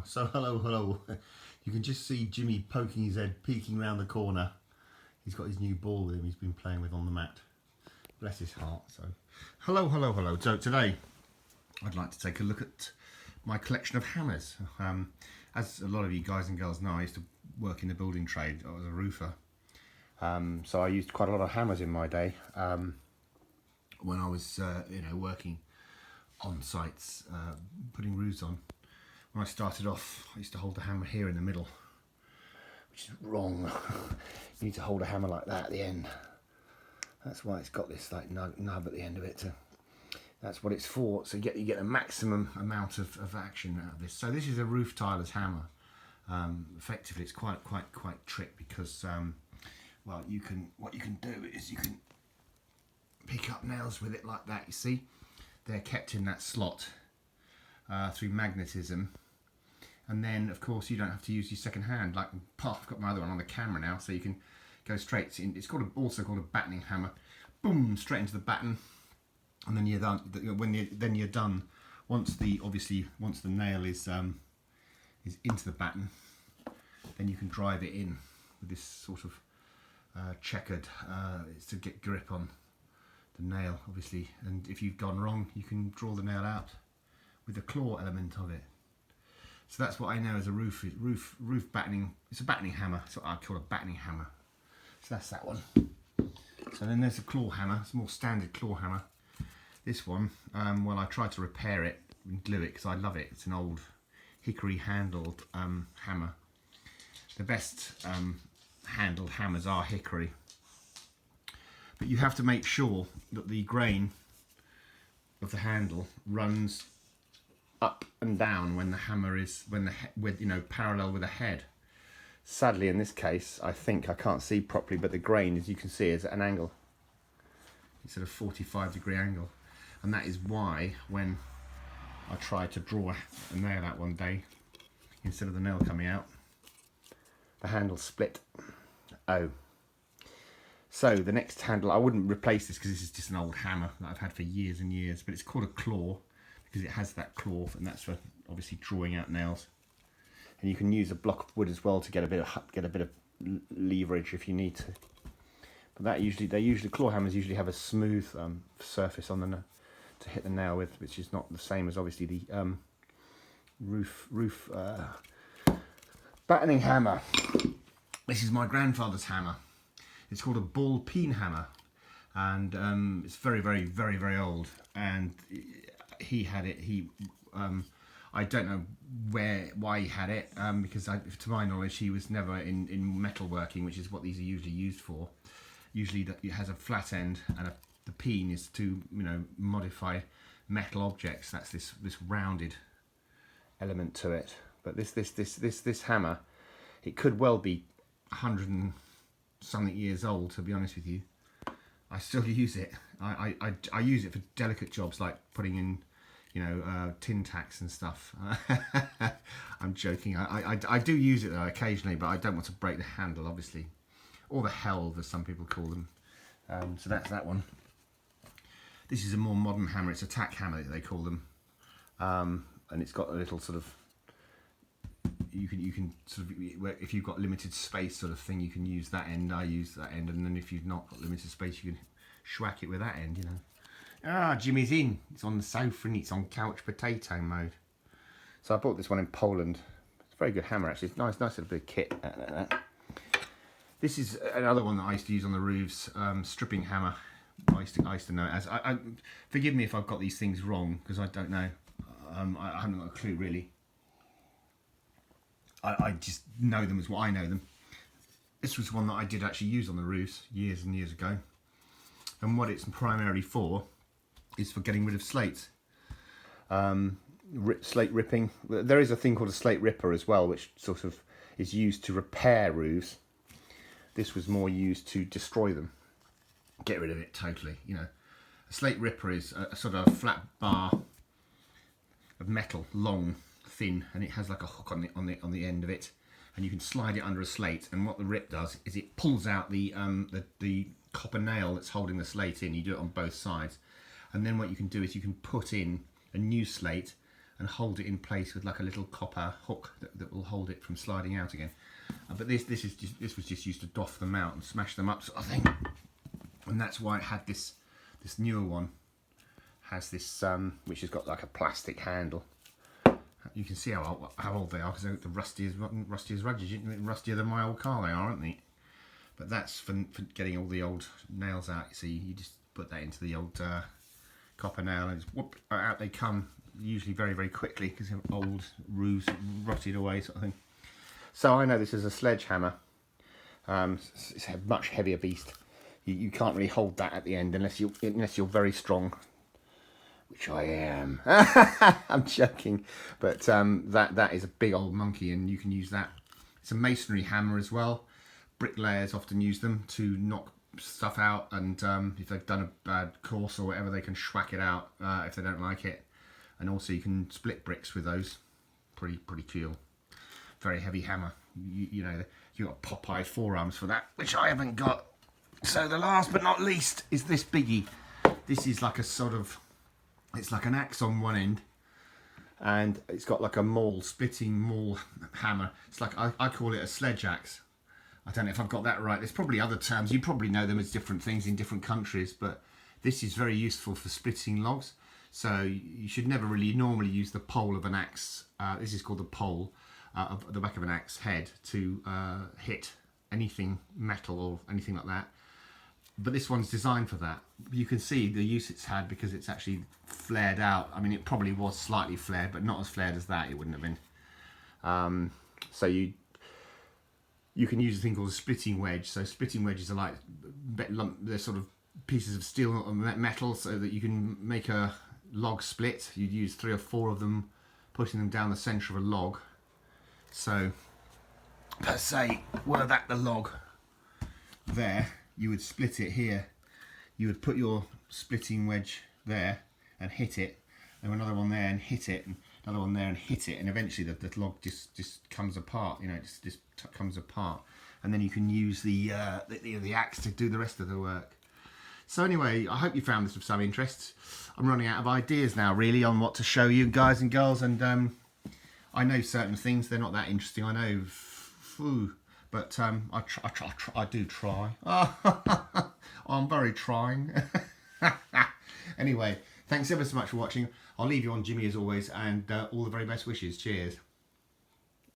So hello. You can just see Jimmy poking his head, peeking round the corner. He's got his new ball with him he's been playing with on the mat. Bless his heart. So hello. So today I'd like to take a look at my collection of hammers. As a lot of you guys and girls know, I used to work in the building trade. I was a roofer. So I used quite a lot of hammers in my day when I was working on sites, putting roofs on. When I started off, I used to hold the hammer here in the middle, which is wrong. You need to hold a hammer like that at the end. That's why it's got this like nub at the end of it. That's what it's for. So you get a maximum amount of action out of this. So this is a roof tiler's hammer. Effectively, it's quite trick because well, what you can do is you can pick up nails with it like that. You see, they're kept in that slot through magnetism. And then, of course, you don't have to use your second hand. Like, I've got my other one on the camera now, so you can go straight in. It's also called a battening hammer. Boom, straight into the batten, and then you're done. Then you're done. Once the nail is into the batten, then you can drive it in with this sort of checkered. It's to get grip on the nail, obviously. And if you've gone wrong, you can draw the nail out with the claw element of it. So that's what I know as a roof battening. It's a battening hammer. That's what I call a battening hammer. So that's that one. So then there's a claw hammer. It's a more standard claw hammer. This one, well, I tried to repair it and glue it because I love it. It's an old hickory handled hammer. The best handled hammers are hickory. But you have to make sure that the grain of the handle runs up and down when the hammer is parallel with the head. Sadly, in this case, I can't see properly, but the grain, as you can see, is at an angle. It's at a 45-degree angle, and that is why when I tried to draw a nail out one day, instead of the nail coming out, the handle split. Oh. So the next handle, I wouldn't replace this because this is just an old hammer that I've had for years and years, but it's called a claw, because it has that claw, and that's for obviously drawing out nails. And you can use a block of wood as well to get a bit of leverage if you need to. But claw hammers usually have a smooth surface on the to hit the nail with, which is not the same as obviously the roof battening hammer. This is my grandfather's hammer. It's called a ball peen hammer, and it's very old. And he had it. I don't know why he had it, because to my knowledge he was never in metalworking, which is what these are usually used for. Usually it has a flat end, and the peen is to modify metal objects. That's this rounded element to it. But this hammer, it could well be 100 and something years old, to be honest with you. I still use it. I use it for delicate jobs like putting in tin tacks and stuff. I'm joking. I do use it though occasionally, but I don't want to break the handle, obviously, or the helve as some people call them. So that's that one. This is a more modern hammer. It's a tack hammer they call them, and it's got a little sort of. You can sort of, if you've got limited space sort of thing, you can use that end. I use that end, and then if you've not got limited space, you can schwack it with that end. Jimmy's in. It's on the sofa and it's on couch potato mode. So I bought this one in Poland. It's a very good hammer actually. It's nice little bit of kit. This is another one that I used to use on the roofs. Stripping hammer. I used to know it as. Forgive me if I've got these things wrong because I don't know. I haven't got a clue really. I just know them as what I know them. This was one that I did actually use on the roofs years and years ago. And what it's primarily for is for getting rid of slates. Slate ripping. There is a thing called a slate ripper as well, which sort of is used to repair roofs. This was more used to destroy them. Get rid of it totally. A slate ripper is a sort of flat bar of metal, long, thin, and it has like a hook on the end of it, and you can slide it under a slate. And what the rip does is it pulls out the copper nail that's holding the slate in. You do it on both sides, and then what you can do is you can put in a new slate and hold it in place with like a little copper hook that will hold it from sliding out again. But this was just used to doff them out and smash them up, sort of thing. And that's why it had this newer one has this which has got like a plastic handle. You can see how old they are because they're rusty as rustier than my old car they are, aren't they? But that's for getting all the old nails out. You see, you just put that into the old copper nail and just whoop, out they come, usually very, very quickly because they're old, rotted away sort of thing. So I know this is a sledgehammer. It's a much heavier beast. You can't really hold that at the end unless you're very strong, which I am. I'm joking, but that is a big old monkey, and you can use that. It's a masonry hammer as well. Bricklayers often use them to knock stuff out, and if they've done a bad course or whatever, they can schwack it out if they don't like it. And also you can split bricks with those. Pretty cool. Very heavy hammer. You know, you've got Popeye forearms for that, which I haven't got. So the last but not least is this biggie. This is like a sort of, it's like an axe on one end, and it's got like a splitting maul hammer. It's like, I call it a sledge axe. I don't know if I've got that right. There's probably other terms. You probably know them as different things in different countries, but this is very useful for splitting logs. So you should never really normally use the pole of an axe. This is called the pole of the back of an axe head to hit anything metal or anything like that. But this one's designed for that. You can see the use it's had because it's actually flared out. I mean, it probably was slightly flared, but not as flared as that. It wouldn't have been. So you can use a thing called a splitting wedge. So splitting wedges are like they're sort of pieces of steel or metal, so that you can make a log split. You'd use 3 or 4 of them, putting them down the centre of a log. So let's say, were that the log there, you would split it here. You would put your splitting wedge there and hit it, and another one there and hit it, and another one there and hit it, and eventually the log just comes apart. You know, just comes apart, and then you can use the axe to do the rest of the work. So anyway, I hope you found this of some interest. I'm running out of ideas now, really, on what to show you, guys and girls, and I know certain things, they're not that interesting, I know, but I do try. I'm very trying. Anyway, thanks ever so much for watching. I'll leave you on Jimmy as always, and all the very best wishes. Cheers.